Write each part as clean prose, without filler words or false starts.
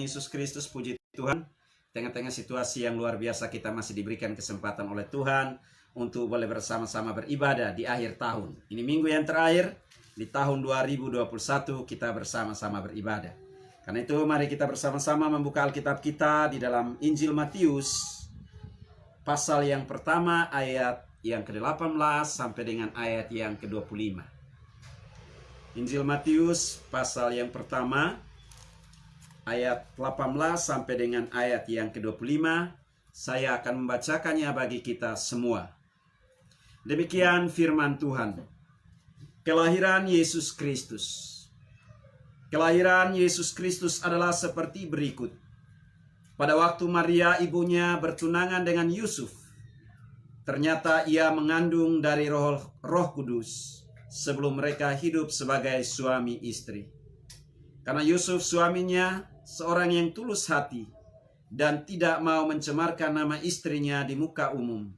Yesus Kristus, puji Tuhan. Tengah-tengah situasi yang luar biasa, kita masih diberikan kesempatan oleh Tuhan untuk boleh bersama-sama beribadah di akhir tahun. Ini minggu yang terakhir di tahun 2021, kita bersama-sama beribadah. Karena itu mari kita bersama-sama membuka Alkitab kita di dalam Injil Matius pasal yang pertama ayat yang ke-18 sampai dengan ayat yang ke-25. Injil Matius pasal yang pertama ayat 18 sampai dengan ayat yang ke-25. Saya akan membacakannya bagi kita semua. Demikian firman Tuhan. Kelahiran Yesus Kristus. Kelahiran Yesus Kristus adalah seperti berikut. Pada waktu Maria ibunya bertunangan dengan Yusuf, ternyata ia mengandung dari Roh Kudus sebelum mereka hidup sebagai suami istri. Karena Yusuf suaminya seorang yang tulus hati dan tidak mau mencemarkan nama istrinya di muka umum,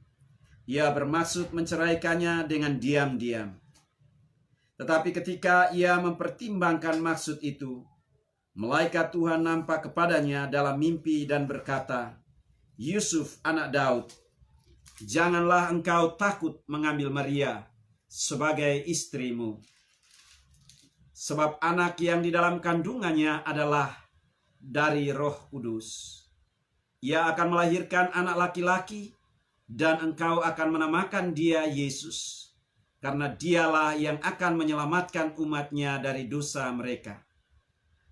ia bermaksud menceraikannya dengan diam-diam. Tetapi ketika ia mempertimbangkan maksud itu, malaikat Tuhan nampak kepadanya dalam mimpi dan berkata, "Yusuf anak Daud, janganlah engkau takut mengambil Maria sebagai istrimu. Sebab anak yang di dalam kandungannya adalah dari Roh Kudus. Ia akan melahirkan anak laki-laki dan engkau akan menamakan dia Yesus, karena dialah yang akan menyelamatkan umatnya dari dosa mereka.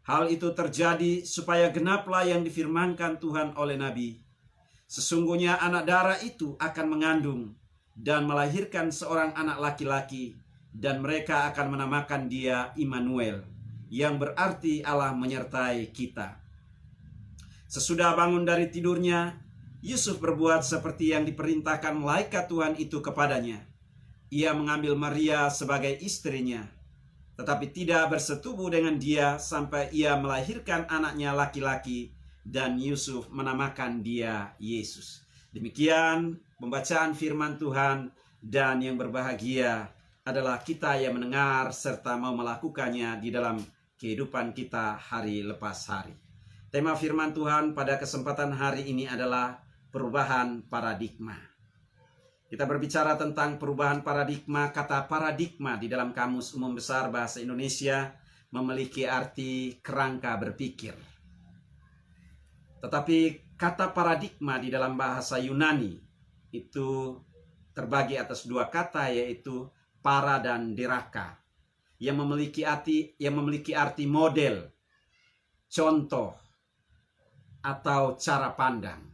Hal itu terjadi supaya genaplah yang difirmankan Tuhan oleh Nabi. Sesungguhnya anak darah itu akan mengandung dan melahirkan seorang anak laki-laki, dan mereka akan menamakan dia Immanuel, yang berarti Allah menyertai kita." Sesudah bangun dari tidurnya, Yusuf berbuat seperti yang diperintahkan malaikat Tuhan itu kepadanya. Ia mengambil Maria sebagai istrinya, tetapi tidak bersetubuh dengan dia sampai ia melahirkan anaknya laki-laki, dan Yusuf menamakan dia Yesus. Demikian pembacaan firman Tuhan, dan yang berbahagia adalah kita yang mendengar serta mau melakukannya di dalam kehidupan kita hari lepas hari. Tema firman Tuhan pada kesempatan hari ini adalah perubahan paradigma. Kita berbicara tentang perubahan paradigma. Kata paradigma di dalam Kamus Umum Besar Bahasa Indonesia memiliki arti kerangka berpikir. Tetapi kata paradigma di dalam bahasa Yunani itu terbagi atas dua kata, yaitu para dan diraka, yang memiliki arti model, contoh, atau cara pandang.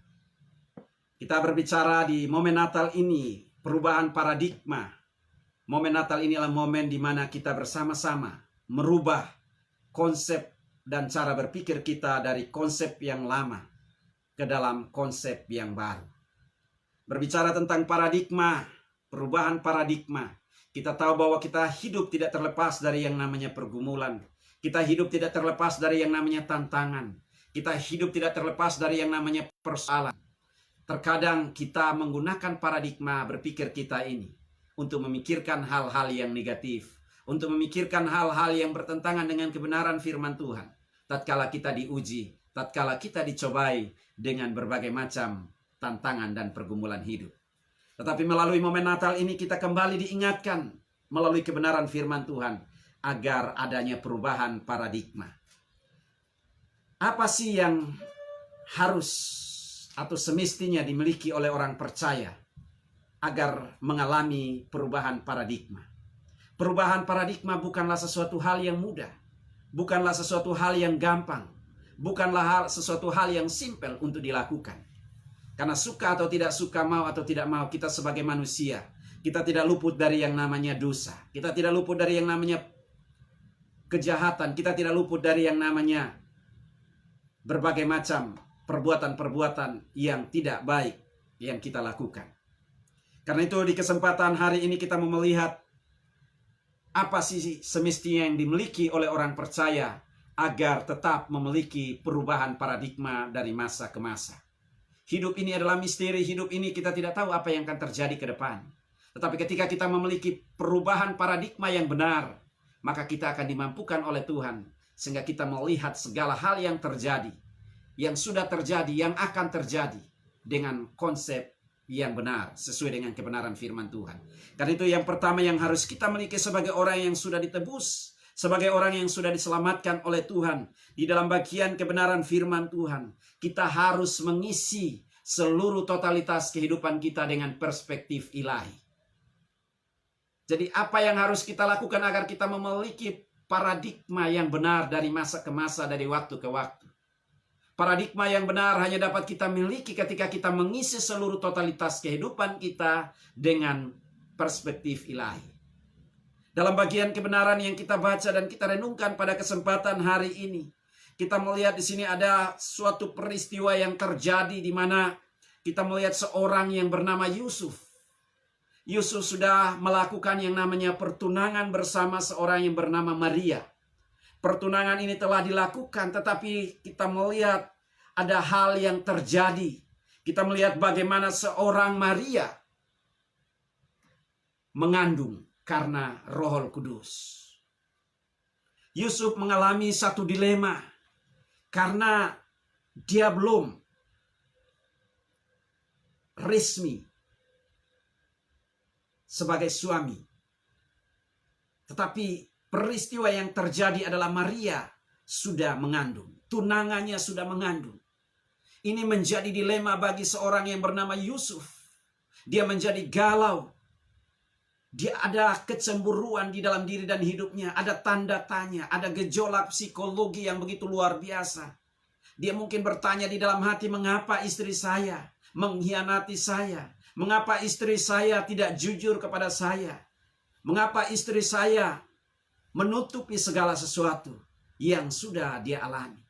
Kita berbicara di momen Natal ini, perubahan paradigma. Momen Natal ini adalah momen di mana kita bersama-sama merubah konsep dan cara berpikir kita dari konsep yang lama ke dalam konsep yang baru. Berbicara tentang paradigma, perubahan paradigma, kita tahu bahwa kita hidup tidak terlepas dari yang namanya pergumulan. Kita hidup tidak terlepas dari yang namanya tantangan. Kita hidup tidak terlepas dari yang namanya persoalan. Terkadang kita menggunakan paradigma berpikir kita ini untuk memikirkan hal-hal yang negatif, untuk memikirkan hal-hal yang bertentangan dengan kebenaran firman Tuhan. Tatkala kita diuji, tatkala kita dicobai dengan berbagai macam tantangan dan pergumulan hidup. Tetapi melalui momen Natal ini kita kembali diingatkan melalui kebenaran firman Tuhan agar adanya perubahan paradigma. Apa sih yang harus atau semestinya dimiliki oleh orang percaya agar mengalami perubahan paradigma? Perubahan paradigma bukanlah sesuatu hal yang mudah, bukanlah sesuatu hal yang gampang, bukanlah sesuatu hal yang simpel untuk dilakukan. Karena suka atau tidak suka, mau atau tidak mau, kita sebagai manusia, kita tidak luput dari yang namanya dosa. Kita tidak luput dari yang namanya kejahatan. Kita tidak luput dari yang namanya berbagai macam perbuatan-perbuatan yang tidak baik yang kita lakukan. Karena itu di kesempatan hari ini kita mau melihat apa sih semestinya yang dimiliki oleh orang percaya agar tetap memiliki perubahan paradigma dari masa ke masa. Hidup ini adalah misteri, hidup ini kita tidak tahu apa yang akan terjadi ke depan. Tetapi ketika kita memiliki perubahan paradigma yang benar, maka kita akan dimampukan oleh Tuhan sehingga kita melihat segala hal yang terjadi yang sudah terjadi, yang akan terjadi dengan konsep yang benar, sesuai dengan kebenaran firman Tuhan. Karena itu yang pertama yang harus kita miliki sebagai orang yang sudah ditebus, sebagai orang yang sudah diselamatkan oleh Tuhan, di dalam bagian kebenaran firman Tuhan, kita harus mengisi seluruh totalitas kehidupan kita dengan perspektif ilahi. Jadi apa yang harus kita lakukan agar kita memiliki paradigma yang benar dari masa ke masa, dari waktu ke waktu. Paradigma yang benar hanya dapat kita miliki ketika kita mengisi seluruh totalitas kehidupan kita dengan perspektif ilahi. Dalam bagian kebenaran yang kita baca dan kita renungkan pada kesempatan hari ini, kita melihat di sini ada suatu peristiwa yang terjadi di mana kita melihat seorang yang bernama Yusuf. Yusuf sudah melakukan yang namanya pertunangan bersama seorang yang bernama Maria. Pertunangan ini telah dilakukan, tetapi kita melihat ada hal yang terjadi. Kita melihat bagaimana seorang Maria mengandung karena Roh Kudus. Yusuf mengalami satu dilema karena dia belum resmi sebagai suami. Tetapi peristiwa yang terjadi adalah Maria sudah mengandung. Tunangannya sudah mengandung. Ini menjadi dilema bagi seorang yang bernama Yusuf. Dia menjadi galau. Dia ada kecemburuan di dalam diri dan hidupnya. Ada tanda tanya. Ada gejolak psikologi yang begitu luar biasa. Dia mungkin bertanya di dalam hati, mengapa istri saya mengkhianati saya? Mengapa istri saya tidak jujur kepada saya? Mengapa istri saya menutupi segala sesuatu yang sudah dia alami?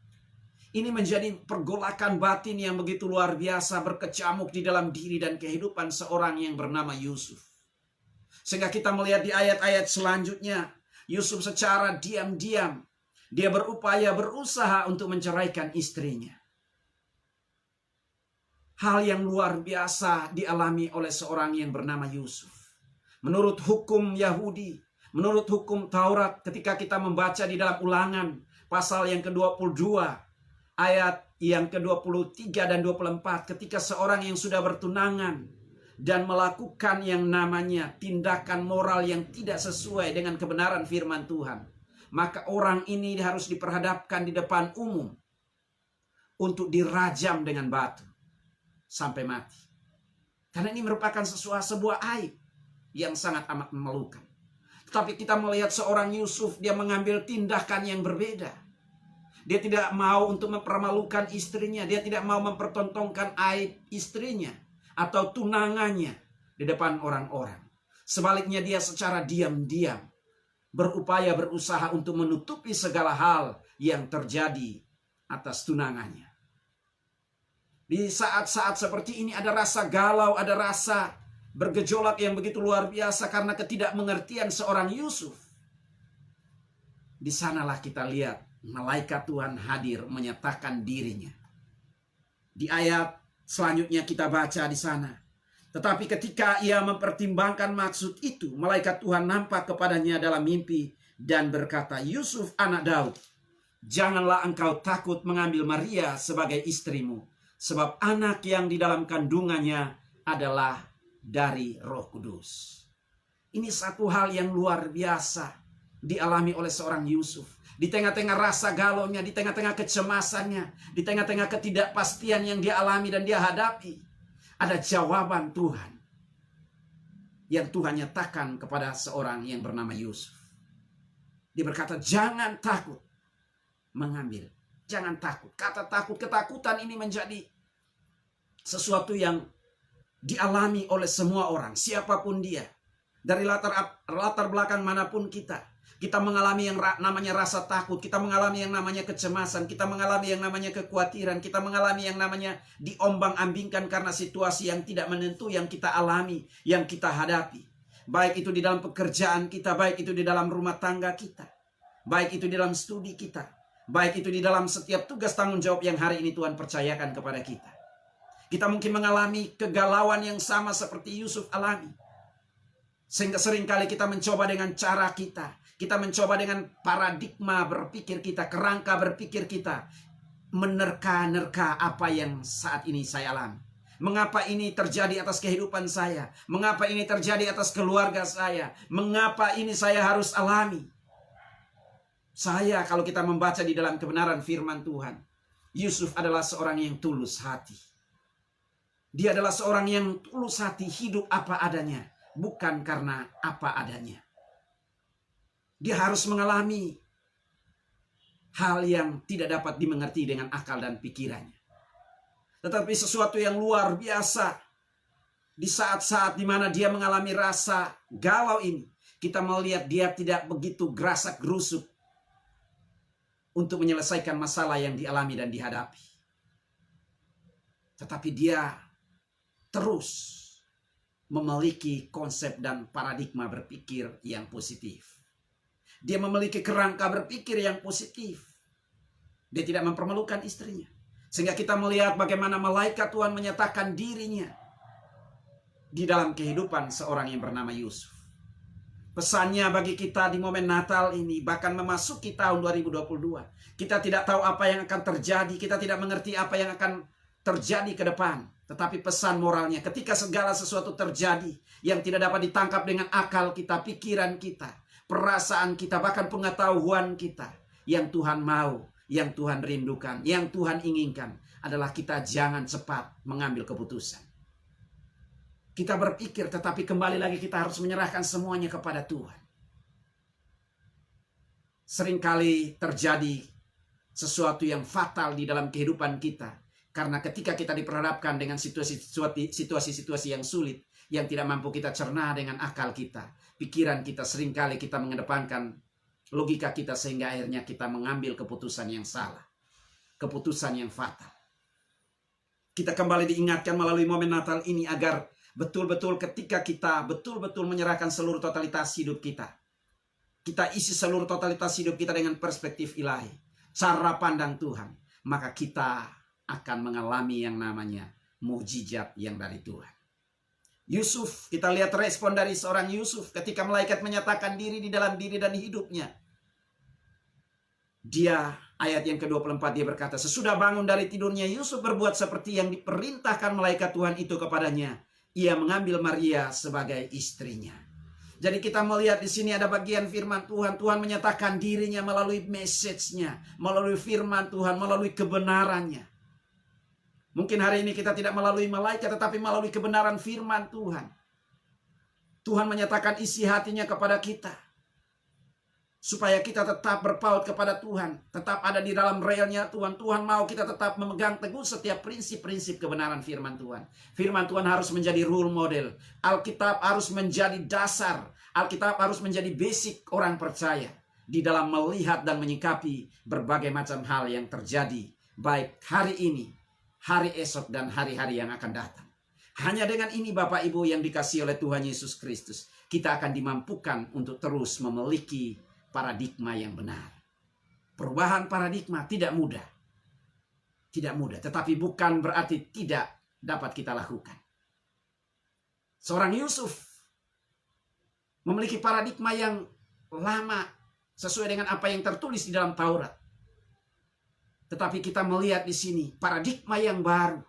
Ini menjadi pergolakan batin yang begitu luar biasa, berkecamuk di dalam diri dan kehidupan seorang yang bernama Yusuf. Sehingga kita melihat di ayat-ayat selanjutnya, Yusuf secara diam-diam, dia berusaha untuk menceraikan istrinya. Hal yang luar biasa dialami oleh seorang yang bernama Yusuf. Menurut hukum Yahudi, menurut hukum Taurat, ketika kita membaca di dalam Ulangan pasal yang ke-22, ayat yang ke-23 dan 24, ketika seorang yang sudah bertunangan dan melakukan yang namanya tindakan moral yang tidak sesuai dengan kebenaran firman Tuhan, maka orang ini harus diperhadapkan di depan umum untuk dirajam dengan batu sampai mati. Karena ini merupakan sebuah aib yang sangat amat memalukan. Tetapi kita melihat seorang Yusuf, dia mengambil tindakan yang berbeda. Dia tidak mau untuk mempermalukan istrinya. Dia tidak mau mempertontonkan aib istrinya atau tunangannya di depan orang-orang. Sebaliknya dia secara diam-diam berusaha untuk menutupi segala hal yang terjadi atas tunangannya. Di saat-saat seperti ini ada rasa galau, ada rasa bergejolak yang begitu luar biasa karena ketidakmengertian seorang Yusuf. Di sanalah kita lihat malaikat Tuhan hadir menyatakan dirinya. Di ayat selanjutnya kita baca di sana. Tetapi ketika ia mempertimbangkan maksud itu, malaikat Tuhan nampak kepadanya dalam mimpi dan berkata, Yusuf anak Daud, janganlah engkau takut mengambil Maria sebagai istrimu, sebab anak yang di dalam kandungannya adalah dari Roh Kudus. Ini satu hal yang luar biasa dialami oleh seorang Yusuf. Di tengah-tengah rasa galaunya, di tengah-tengah kecemasannya, di tengah-tengah ketidakpastian yang dia alami dan dia hadapi, ada jawaban Tuhan yang Tuhan nyatakan kepada seorang yang bernama Yusuf. Dia berkata, jangan takut mengambil. Jangan takut. Kata takut, ketakutan ini menjadi sesuatu yang dialami oleh semua orang, siapapun dia. Dari latar belakang manapun kita mengalami yang namanya rasa takut, kita mengalami yang namanya kecemasan, kita mengalami yang namanya kekhawatiran, kita mengalami yang namanya diombang-ambingkan karena situasi yang tidak menentu yang kita alami, yang kita hadapi. Baik itu di dalam pekerjaan kita, baik itu di dalam rumah tangga kita, baik itu di dalam studi kita, baik itu di dalam setiap tugas tanggung jawab yang hari ini Tuhan percayakan kepada kita. Kita mungkin mengalami kegalauan yang sama seperti Yusuf alami. Sehingga seringkali kita mencoba dengan cara kita. Kita mencoba dengan paradigma berpikir kita, kerangka berpikir kita. menerka-nerka apa yang saat ini saya alami. Mengapa ini terjadi atas kehidupan saya? Mengapa ini terjadi atas keluarga saya? Mengapa ini saya harus alami? Saya, kalau kita membaca di dalam kebenaran firman Tuhan, Yusuf adalah seorang yang tulus hati. Dia adalah seorang yang tulus hati, hidup apa adanya, bukan karena apa adanya. Dia harus mengalami hal yang tidak dapat dimengerti dengan akal dan pikirannya. Tetapi sesuatu yang luar biasa di saat-saat di mana dia mengalami rasa galau ini, kita melihat dia tidak begitu gerasak gerusuk untuk menyelesaikan masalah yang dialami dan dihadapi. Tetapi dia terus memiliki konsep dan paradigma berpikir yang positif. Dia memiliki kerangka berpikir yang positif. Dia tidak mempermalukan istrinya. Sehingga kita melihat bagaimana malaikat Tuhan menyatakan dirinya di dalam kehidupan seorang yang bernama Yusuf. Pesannya bagi kita di momen Natal ini, bahkan memasuki tahun 2022. Kita tidak tahu apa yang akan terjadi. Kita tidak mengerti apa yang akan terjadi ke depan. Tetapi pesan moralnya, ketika segala sesuatu terjadi yang tidak dapat ditangkap dengan akal kita, pikiran kita, perasaan kita, bahkan pengetahuan kita, yang Tuhan mau, yang Tuhan rindukan, yang Tuhan inginkan adalah kita jangan cepat mengambil keputusan. Kita berpikir, tetapi kembali lagi kita harus menyerahkan semuanya kepada Tuhan. Seringkali terjadi sesuatu yang fatal di dalam kehidupan kita. Karena ketika kita diperhadapkan dengan situasi-situasi yang sulit, yang tidak mampu kita cerna dengan akal kita, pikiran kita, seringkali kita mengedepankan logika kita sehingga akhirnya kita mengambil keputusan yang salah. Keputusan yang fatal. Kita kembali diingatkan melalui momen Natal ini agar betul-betul ketika kita betul-betul menyerahkan seluruh totalitas hidup kita. Kita isi seluruh totalitas hidup kita dengan perspektif ilahi. Cara pandang Tuhan. Maka kita akan mengalami yang namanya mukjizat yang dari Tuhan. Yusuf, kita lihat respon dari seorang Yusuf ketika malaikat menyatakan diri di dalam diri dan hidupnya. Dia, ayat yang ke-24, dia berkata, sesudah bangun dari tidurnya, Yusuf berbuat seperti yang diperintahkan malaikat Tuhan itu kepadanya. Ia mengambil Maria sebagai istrinya. Jadi kita melihat di sini ada bagian firman Tuhan. Tuhan menyatakan dirinya melalui message-nya, melalui firman Tuhan, melalui kebenarannya. Mungkin hari ini kita tidak melalui malaikat, tetapi melalui kebenaran firman Tuhan. Tuhan menyatakan isi hatinya kepada kita. Supaya kita tetap berpaut kepada Tuhan. Tetap ada di dalam relnya Tuhan. Tuhan mau kita tetap memegang teguh setiap prinsip-prinsip kebenaran firman Tuhan. Firman Tuhan harus menjadi role model. Alkitab harus menjadi dasar. Alkitab harus menjadi basic orang percaya. Di dalam melihat dan menyikapi berbagai macam hal yang terjadi. Baik hari ini, hari esok, dan hari-hari yang akan datang. Hanya dengan ini Bapak Ibu yang dikasihi oleh Tuhan Yesus Kristus, kita akan dimampukan untuk terus memiliki paradigma yang benar. Perubahan paradigma tidak mudah. Tidak mudah, tetapi bukan berarti tidak dapat kita lakukan. Seorang Yusuf memiliki paradigma yang lama sesuai dengan apa yang tertulis di dalam Taurat. Tetapi kita melihat di sini paradigma yang baru.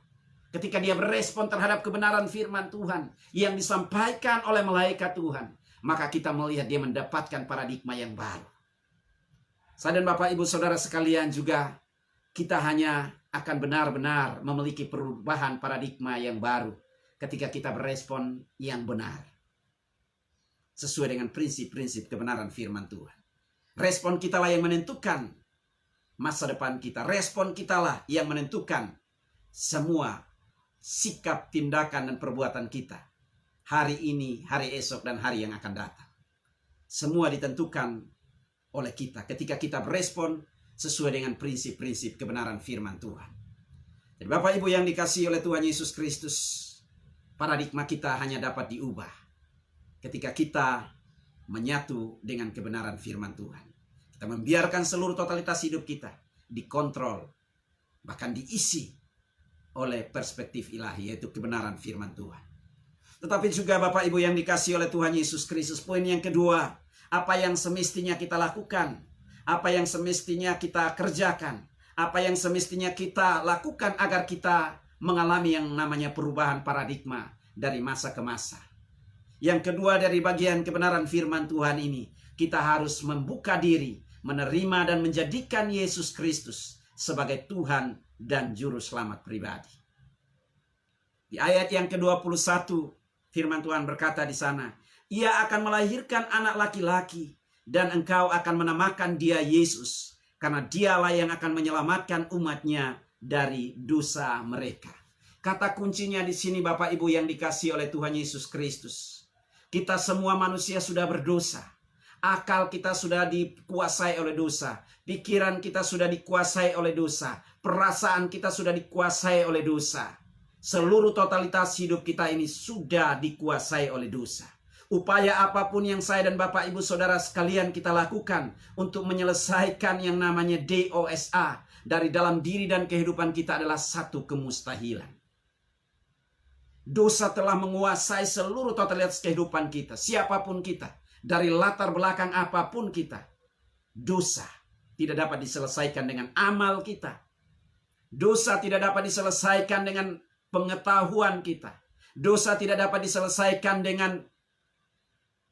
Ketika dia berespon terhadap kebenaran firman Tuhan yang disampaikan oleh malaikat Tuhan, maka kita melihat dia mendapatkan paradigma yang baru. Saya dan Bapak Ibu Saudara sekalian juga, kita hanya akan benar-benar memiliki perubahan paradigma yang baru ketika kita berespon yang benar. Sesuai dengan prinsip-prinsip kebenaran firman Tuhan. Respon kita lah yang menentukan masa depan kita. Respon kita lah yang menentukan semua sikap, tindakan, dan perbuatan kita. Hari ini, hari esok, dan hari yang akan datang. Semua ditentukan oleh kita ketika kita berespon sesuai dengan prinsip-prinsip kebenaran firman Tuhan. Jadi Bapak Ibu yang dikasihi oleh Tuhan Yesus Kristus, paradigma kita hanya dapat diubah ketika kita menyatu dengan kebenaran firman Tuhan. Kita membiarkan seluruh totalitas hidup kita dikontrol, bahkan diisi oleh perspektif ilahi, yaitu kebenaran firman Tuhan. Tetapi juga Bapak Ibu yang dikasihi oleh Tuhan Yesus Kristus, poin yang kedua, apa yang semestinya kita lakukan, apa yang semestinya kita kerjakan, Apa yang semestinya kita lakukan agar kita mengalami yang namanya perubahan paradigma dari masa ke masa. Yang kedua, dari bagian kebenaran firman Tuhan ini, kita harus membuka diri, menerima dan menjadikan Yesus Kristus sebagai Tuhan dan Juru Selamat pribadi. Di ayat yang ke-21, firman Tuhan berkata di sana, "Ia akan melahirkan anak laki-laki, dan engkau akan menamakan dia Yesus, karena dialah yang akan menyelamatkan umatnya dari dosa mereka." Kata kuncinya di sini, Bapak Ibu yang dikasihi oleh Tuhan Yesus Kristus. Kita semua manusia sudah berdosa. Akal kita sudah dikuasai oleh dosa. Pikiran kita sudah dikuasai oleh dosa. Perasaan kita sudah dikuasai oleh dosa. Seluruh totalitas hidup kita ini sudah dikuasai oleh dosa. Upaya apapun yang saya dan Bapak Ibu Saudara sekalian kita lakukan untuk menyelesaikan yang namanya DOSA dari dalam diri dan kehidupan kita adalah satu kemustahilan. Dosa telah menguasai seluruh totalitas kehidupan kita. Siapapun kita. Dari latar belakang apapun kita. Dosa tidak dapat diselesaikan dengan amal kita. Dosa tidak dapat diselesaikan dengan pengetahuan kita. Dosa tidak dapat diselesaikan dengan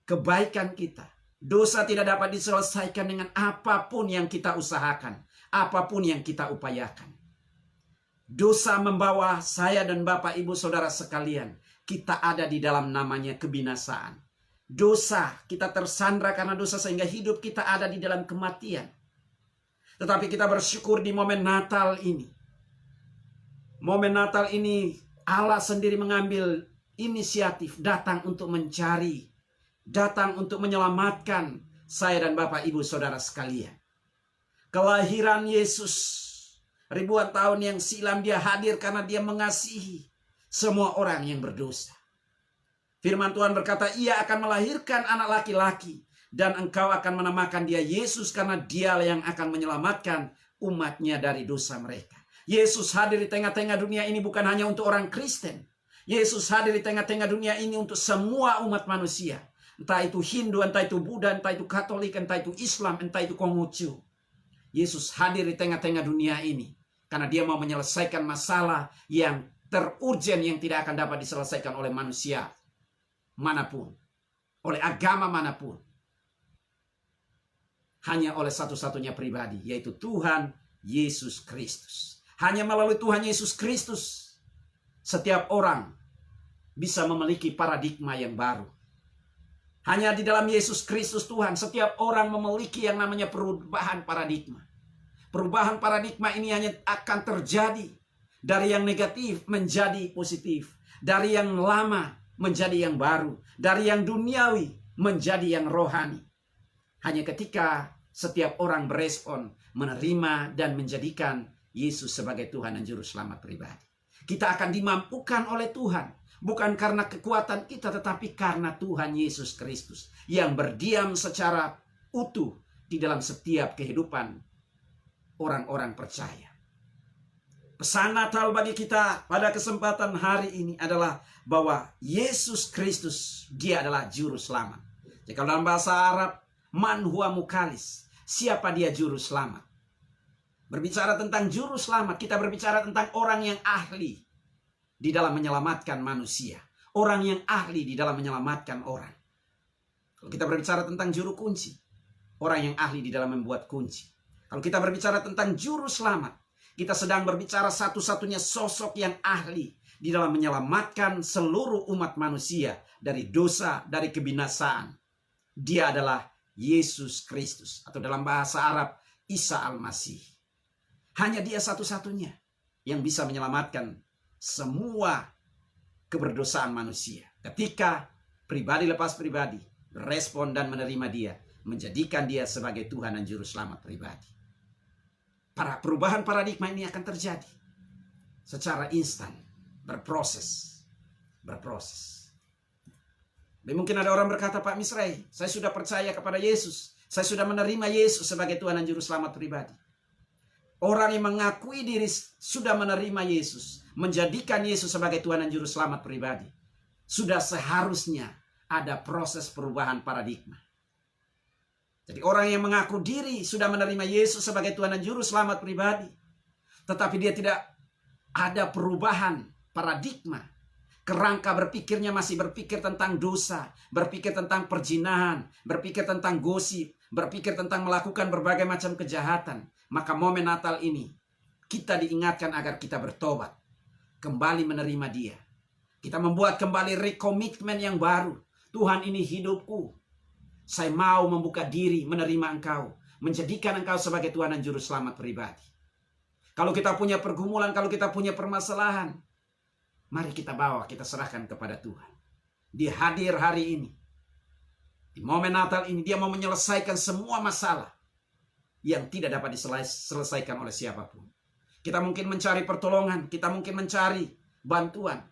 kebaikan kita. Dosa tidak dapat diselesaikan dengan apapun yang kita usahakan. Apapun yang kita upayakan. Dosa membawa saya dan Bapak Ibu Saudara sekalian. Kita ada di dalam namanya kebinasaan. Dosa, kita tersandra karena dosa sehingga hidup kita ada di dalam kematian. Tetapi kita bersyukur di momen Natal ini. Momen Natal ini Allah sendiri mengambil inisiatif datang untuk mencari. Datang untuk menyelamatkan saya dan Bapak Ibu Saudara sekalian. Kelahiran Yesus. Ribuan tahun yang silam dia hadir karena dia mengasihi semua orang yang berdosa. Firman Tuhan berkata, "Ia akan melahirkan anak laki-laki, dan engkau akan menamakan dia Yesus, karena dialah yang akan menyelamatkan umatnya dari dosa mereka." Yesus hadir di tengah-tengah dunia ini bukan hanya untuk orang Kristen. Yesus hadir di tengah-tengah dunia ini untuk semua umat manusia. Entah itu Hindu, entah itu Buddha, entah itu Katolik, entah itu Islam, entah itu Konghucu. Yesus hadir di tengah-tengah dunia ini karena dia mau menyelesaikan masalah yang terurgen yang tidak akan dapat diselesaikan oleh manusia manapun, oleh agama manapun. Hanya oleh satu-satunya pribadi, yaitu Tuhan Yesus Kristus. Hanya melalui Tuhan Yesus Kristus setiap orang bisa memiliki paradigma yang baru. Hanya di dalam Yesus Kristus Tuhan setiap orang memiliki yang namanya perubahan paradigma. Perubahan paradigma ini hanya akan terjadi dari yang negatif menjadi positif. Dari yang lama menjadi yang baru. Dari yang duniawi menjadi yang rohani. Hanya ketika setiap orang berespon, menerima dan menjadikan Yesus sebagai Tuhan dan Juru Selamat pribadi. Kita akan dimampukan oleh Tuhan. Bukan karena kekuatan kita, tetapi karena Tuhan Yesus Kristus. Yang berdiam secara utuh di dalam setiap kehidupan orang-orang percaya. Pesan Natal bagi kita pada kesempatan hari ini adalah bahwa Yesus Kristus, dia adalah Juru Selamat. Jika dalam bahasa Arab, man huwa mukalis. Siapa dia Juru Selamat? Berbicara tentang Juru Selamat, kita berbicara tentang orang yang ahli di dalam menyelamatkan manusia. Orang yang ahli di dalam menyelamatkan orang. Kalau kita berbicara tentang juru kunci, orang yang ahli di dalam membuat kunci. Kalau kita berbicara tentang Juru Selamat, kita sedang berbicara satu-satunya sosok yang ahli di dalam menyelamatkan seluruh umat manusia dari dosa, dari kebinasaan. Dia adalah Yesus Kristus, atau dalam bahasa Arab, Isa Al-Masih. Hanya dia satu-satunya yang bisa menyelamatkan semua keberdosaan manusia. Ketika pribadi lepas pribadi respon dan menerima dia, menjadikan dia sebagai Tuhan dan Juru Selamat pribadi. Para perubahan paradigma ini akan terjadi secara instan, berproses. Mungkin ada orang berkata, "Pak Misrai, saya sudah percaya kepada Yesus. Saya sudah menerima Yesus sebagai Tuhan dan Juru Selamat pribadi." Orang yang mengakui diri sudah menerima Yesus, menjadikan Yesus sebagai Tuhan dan Juru Selamat pribadi, sudah seharusnya ada proses perubahan paradigma. Jadi orang yang mengaku diri sudah menerima Yesus sebagai Tuhan dan Juru Selamat pribadi, Tetapi dia tidak ada perubahan paradigma. Kerangka berpikirnya masih berpikir tentang dosa, berpikir tentang perzinahan, berpikir tentang gosip, berpikir tentang melakukan berbagai macam kejahatan. Maka momen Natal ini kita diingatkan agar kita bertobat, kembali menerima Dia. Kita membuat kembali rekomitmen yang baru. Tuhan, ini hidupku. Saya mau membuka diri menerima Engkau, menjadikan Engkau sebagai Tuhan dan Juru Selamat pribadi. Kalau kita punya pergumulan, kalau kita punya permasalahan, mari kita bawa, kita serahkan kepada Tuhan. Dia hadir hari ini. Di momen Natal ini, Dia mau menyelesaikan semua masalah yang tidak dapat diselesaikan oleh siapapun. Kita mungkin mencari pertolongan, kita mungkin mencari bantuan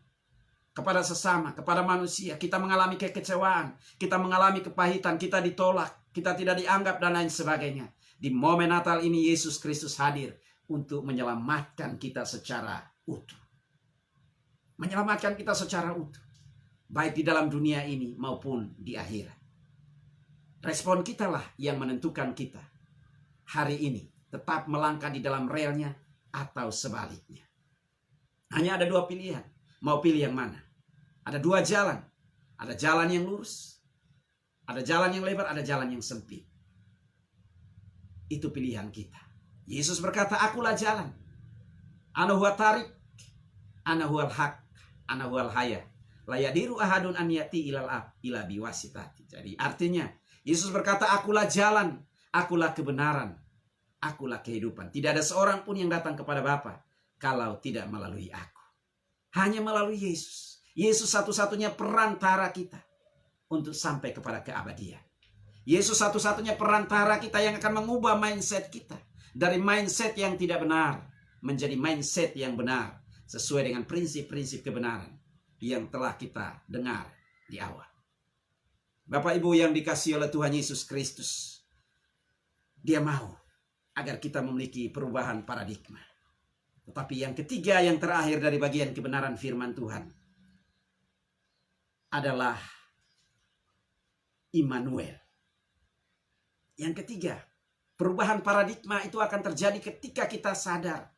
kepada sesama, kepada manusia. Kita mengalami kekecewaan, kita mengalami kepahitan, kita ditolak, kita tidak dianggap, dan lain sebagainya. Di momen Natal ini, Yesus Kristus hadir untuk menyelamatkan kita secara utuh. Menyelamatkan kita secara utuh, baik di dalam dunia ini maupun di akhirat. Respon kita lah yang menentukan kita hari ini tetap melangkah di dalam relnya atau sebaliknya. Hanya ada dua pilihan. Mau pilih yang mana? Ada dua jalan. Ada jalan yang lurus, ada jalan yang lebar, ada jalan yang sempit. Itu pilihan kita. Yesus berkata, akulah jalan, ana huwa tariq, ana huwal haq, ana huwal haya, la yadiru ahadun an yati ilal ab ila biwasitati. Jadi artinya Yesus berkata, akulah jalan, akulah kebenaran, akulah kehidupan. Tidak ada seorang pun yang datang kepada Bapa kalau tidak melalui aku. Hanya melalui Yesus. Yesus satu-satunya perantara kita untuk sampai kepada keabadian. Yesus satu-satunya perantara kita yang akan mengubah mindset kita dari mindset yang tidak benar menjadi mindset yang benar, sesuai dengan prinsip-prinsip kebenaran yang telah kita dengar di awal. Bapak Ibu yang dikasihi oleh Tuhan Yesus Kristus, Dia mau agar kita memiliki perubahan paradigma. Tetapi yang ketiga, yang terakhir dari bagian kebenaran firman Tuhan adalah Immanuel. Yang ketiga, perubahan paradigma itu akan terjadi ketika kita sadar,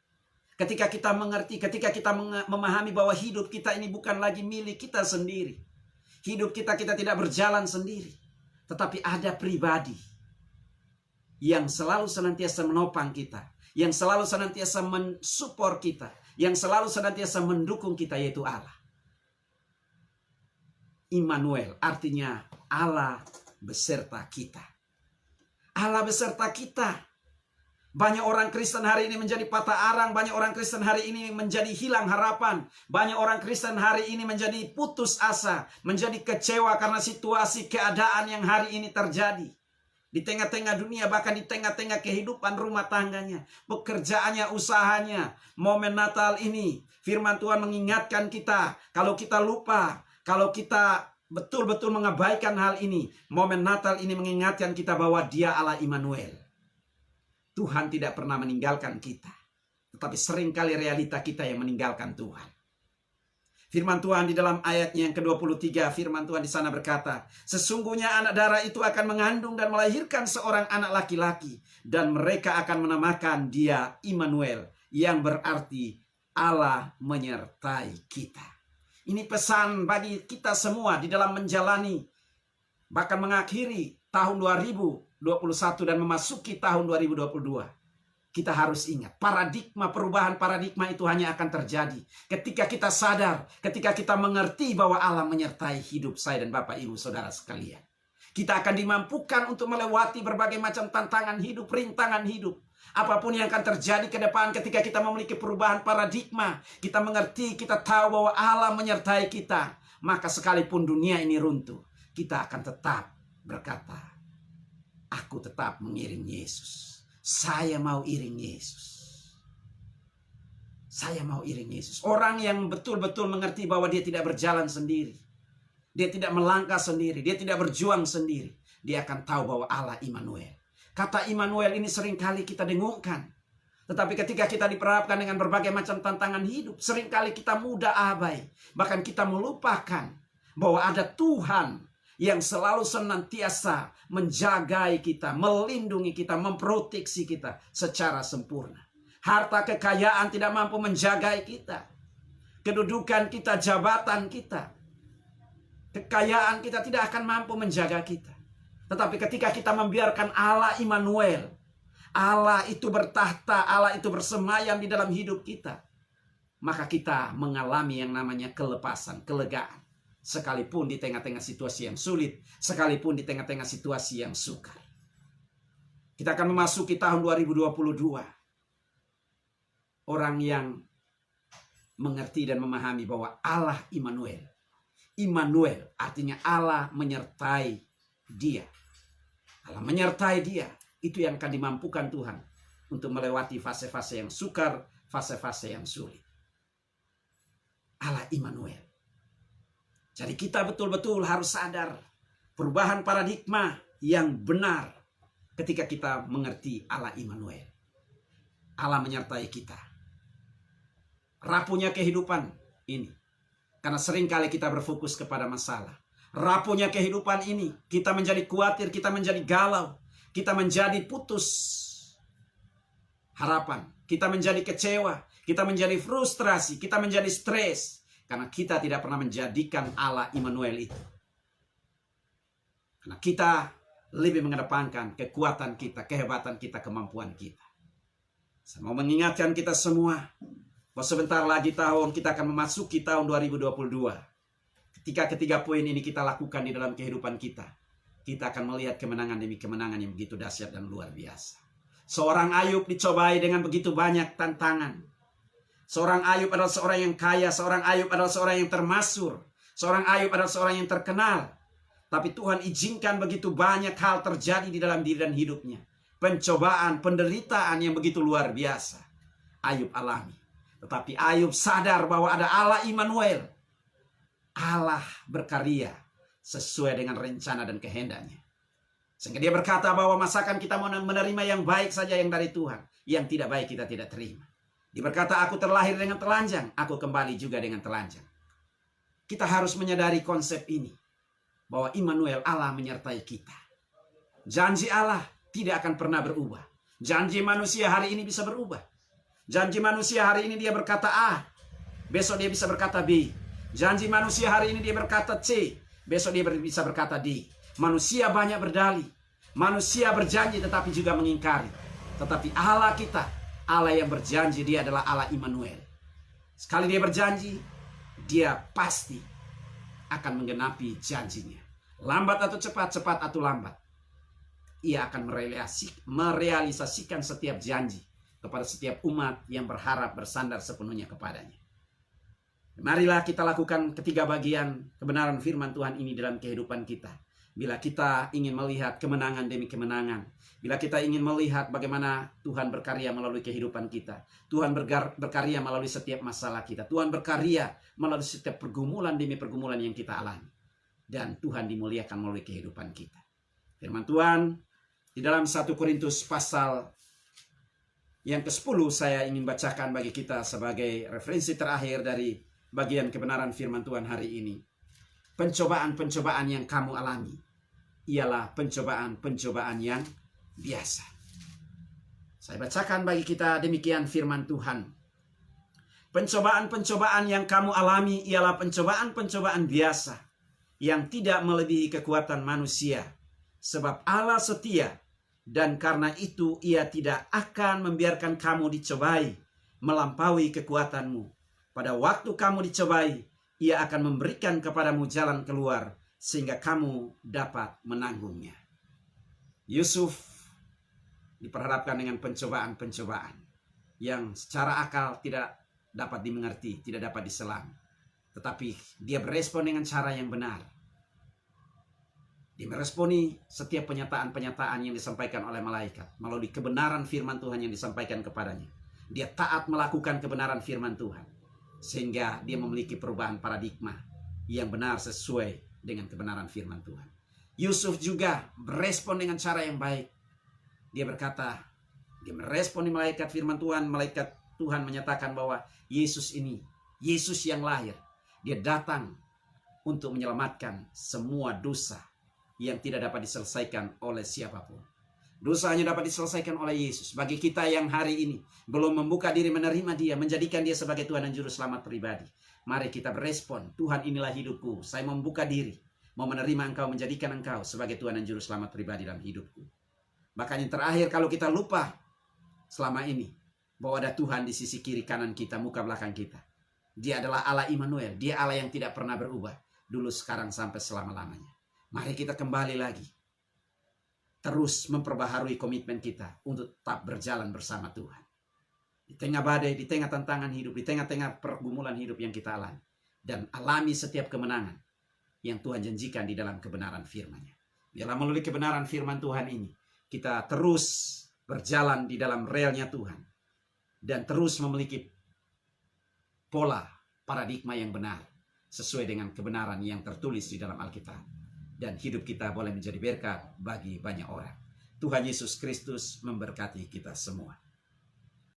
ketika kita mengerti, ketika kita memahami bahwa hidup kita ini bukan lagi milik kita sendiri. Hidup kita tidak berjalan sendiri, tetapi ada pribadi yang selalu senantiasa menopang kita, yang selalu senantiasa mensupport kita, yang selalu senantiasa mendukung kita, yaitu Allah. Immanuel artinya Allah beserta kita. Allah beserta kita. Banyak orang Kristen hari ini menjadi patah arang. Banyak orang Kristen hari ini menjadi hilang harapan. Banyak orang Kristen hari ini menjadi putus asa, menjadi kecewa karena situasi keadaan yang hari ini terjadi. Di tengah-tengah dunia, bahkan di tengah-tengah kehidupan rumah tangganya, pekerjaannya, usahanya. Momen Natal ini, firman Tuhan mengingatkan kita, kalau kita lupa, kalau kita betul-betul mengabaikan hal ini, momen Natal ini mengingatkan kita bahwa Dia Allah Immanuel. Tuhan tidak pernah meninggalkan kita, tetapi seringkali realita kita yang meninggalkan Tuhan. Firman Tuhan di dalam ayatnya yang ke-23, firman Tuhan di sana berkata, sesungguhnya anak darah itu akan mengandung dan melahirkan seorang anak laki-laki, dan mereka akan menamakan Dia Immanuel, yang berarti Allah menyertai kita. Ini pesan bagi kita semua di dalam menjalani, bahkan mengakhiri tahun 2021 dan memasuki tahun 2022. Kita harus ingat, perubahan paradigma itu hanya akan terjadi ketika kita sadar, ketika kita mengerti bahwa Allah menyertai hidup saya dan Bapak Ibu Saudara sekalian. Kita akan dimampukan untuk melewati berbagai macam tantangan hidup, rintangan hidup. Apapun yang akan terjadi ke depan ketika kita memiliki perubahan paradigma, kita mengerti, kita tahu bahwa Allah menyertai kita, maka sekalipun dunia ini runtuh, kita akan tetap berkata, aku tetap mengiring Yesus. Saya mau iring Yesus. Saya mau iring Yesus. Orang yang betul-betul mengerti bahwa dia tidak berjalan sendiri, dia tidak melangkah sendiri, dia tidak berjuang sendiri, dia akan tahu bahwa Allah Immanuel. Kata Immanuel ini seringkali kita dengungkan. Tetapi ketika kita diperhadapkan dengan berbagai macam tantangan hidup, seringkali kita mudah abai. Bahkan kita melupakan bahwa ada Tuhan yang selalu senantiasa menjagai kita, melindungi kita, memproteksi kita secara sempurna. Harta kekayaan tidak mampu menjaga kita. Kedudukan kita, jabatan kita, kekayaan kita tidak akan mampu menjaga kita. Tetapi ketika kita membiarkan Allah Immanuel, Allah itu bertahta, Allah itu bersemayam di dalam hidup kita, maka kita mengalami yang namanya kelepasan, kelegaan. Sekalipun di tengah-tengah situasi yang sulit, sekalipun di tengah-tengah situasi yang sukar. Kita akan memasuki tahun 2022. Orang yang mengerti dan memahami bahwa Allah Immanuel. Immanuel artinya Allah menyertai dia. Allah menyertai dia. Itu yang akan dimampukan Tuhan untuk melewati fase-fase yang sukar, fase-fase yang sulit. Allah Immanuel. Jadi kita betul-betul harus sadar perubahan paradigma yang benar ketika kita mengerti Allah Immanuel. Allah menyertai kita. Rapuhnya kehidupan ini. Karena seringkali kita berfokus kepada masalah. Rapuhnya kehidupan ini. Kita menjadi khawatir, kita menjadi galau. Kita menjadi putus harapan. Kita menjadi kecewa. Kita menjadi frustrasi. Kita menjadi stres. Karena kita tidak pernah menjadikan Allah Immanuel itu. Karena kita lebih mengedepankan kekuatan kita, kehebatan kita, kemampuan kita. Saya mau mengingatkan kita semua bahwa sebentar lagi kita akan memasuki tahun 2022. Ketika ketiga poin ini kita lakukan di dalam kehidupan kita, kita akan melihat kemenangan demi kemenangan yang begitu dahsyat dan luar biasa. Seorang Ayub dicobai dengan begitu banyak tantangan. Seorang Ayub adalah seorang yang kaya, seorang Ayub adalah seorang yang termasyhur, seorang Ayub adalah seorang yang terkenal. Tapi Tuhan izinkan begitu banyak hal terjadi di dalam diri dan hidupnya. Pencobaan, penderitaan yang begitu luar biasa. Ayub alami. Tetapi Ayub sadar bahwa ada Allah Immanuel. Allah berkarya sesuai dengan rencana dan kehendaknya. Sehingga dia berkata bahwa masakan kita mau menerima yang baik saja yang dari Tuhan. Yang tidak baik kita tidak terima. Dia berkata, aku terlahir dengan telanjang, aku kembali juga dengan telanjang. Kita harus menyadari konsep ini. Bahwa Immanuel, Allah menyertai kita. Janji Allah tidak akan pernah berubah. Janji manusia hari ini bisa berubah. Janji manusia hari ini dia berkata A, besok dia bisa berkata B. Janji manusia hari ini dia berkata C, besok dia bisa berkata D. Manusia banyak berdalih. Manusia berjanji tetapi juga mengingkari. Tetapi Allah kita, Allah yang berjanji, dia adalah Allah Immanuel. Sekali dia berjanji, dia pasti akan menggenapi janjinya. Lambat atau cepat, cepat atau lambat. Ia akan merealisasikan setiap janji kepada setiap umat yang berharap bersandar sepenuhnya kepadanya. Marilah kita lakukan ketiga bagian kebenaran firman Tuhan ini dalam kehidupan kita. Bila kita ingin melihat kemenangan demi kemenangan. Bila kita ingin melihat bagaimana Tuhan berkarya melalui kehidupan kita. Tuhan berkarya melalui setiap masalah kita. Tuhan berkarya melalui setiap pergumulan demi pergumulan yang kita alami. Dan Tuhan dimuliakan melalui kehidupan kita. Firman Tuhan di dalam 1 Korintus pasal yang ke-10 saya ingin bacakan bagi kita sebagai referensi terakhir dari bagian kebenaran firman Tuhan hari ini. Pencobaan-pencobaan yang kamu alami ialah pencobaan-pencobaan yang biasa. Saya bacakan bagi kita demikian firman Tuhan. Pencobaan-pencobaan yang kamu alami ialah pencobaan-pencobaan biasa yang tidak melebihi kekuatan manusia. Sebab Allah setia dan karena itu ia tidak akan membiarkan kamu dicobai melampaui kekuatanmu. Pada waktu kamu dicobai, ia akan memberikan kepadamu jalan keluar sehingga kamu dapat menanggungnya. Yusuf diperhadapkan dengan pencobaan-pencobaan yang secara akal tidak dapat dimengerti, tidak dapat diselam. Tetapi dia berespon dengan cara yang benar. Dia meresponi setiap penyataan-penyataan yang disampaikan oleh malaikat melalui kebenaran firman Tuhan yang disampaikan kepadanya. Dia taat melakukan kebenaran firman Tuhan sehingga dia memiliki perubahan paradigma yang benar sesuai dengan kebenaran firman Tuhan. Yusuf juga berespon dengan cara yang baik. Dia berkata, dia meresponi malaikat firman Tuhan. Malaikat Tuhan menyatakan bahwa Yesus ini, Yesus yang lahir, dia datang untuk menyelamatkan semua dosa yang tidak dapat diselesaikan oleh siapapun. Dosa hanya dapat diselesaikan oleh Yesus. Bagi kita yang hari ini belum membuka diri menerima Dia, menjadikan Dia sebagai Tuhan dan Juru Selamat pribadi, mari kita berespon, Tuhan inilah hidupku, saya membuka diri, mau menerima Engkau, menjadikan Engkau sebagai Tuhan dan Juru Selamat pribadi dalam hidupku. Bahkan yang terakhir, kalau kita lupa selama ini bahwa ada Tuhan di sisi kiri kanan kita, muka belakang kita. Dia adalah Allah Immanuel, Dia Allah yang tidak pernah berubah, dulu, sekarang, sampai selama-lamanya. Mari kita kembali lagi, terus memperbaharui komitmen kita untuk tetap berjalan bersama Tuhan. Di tengah badai, di tengah tantangan hidup, di tengah-tengah pergumulan hidup yang kita alami. Dan alami setiap kemenangan yang Tuhan janjikan di dalam kebenaran firman-Nya. Biarlah melalui kebenaran firman Tuhan ini, kita terus berjalan di dalam relnya Tuhan. Dan terus memiliki pola, paradigma yang benar, sesuai dengan kebenaran yang tertulis di dalam Alkitab. Dan hidup kita boleh menjadi berkat bagi banyak orang. Tuhan Yesus Kristus memberkati kita semua.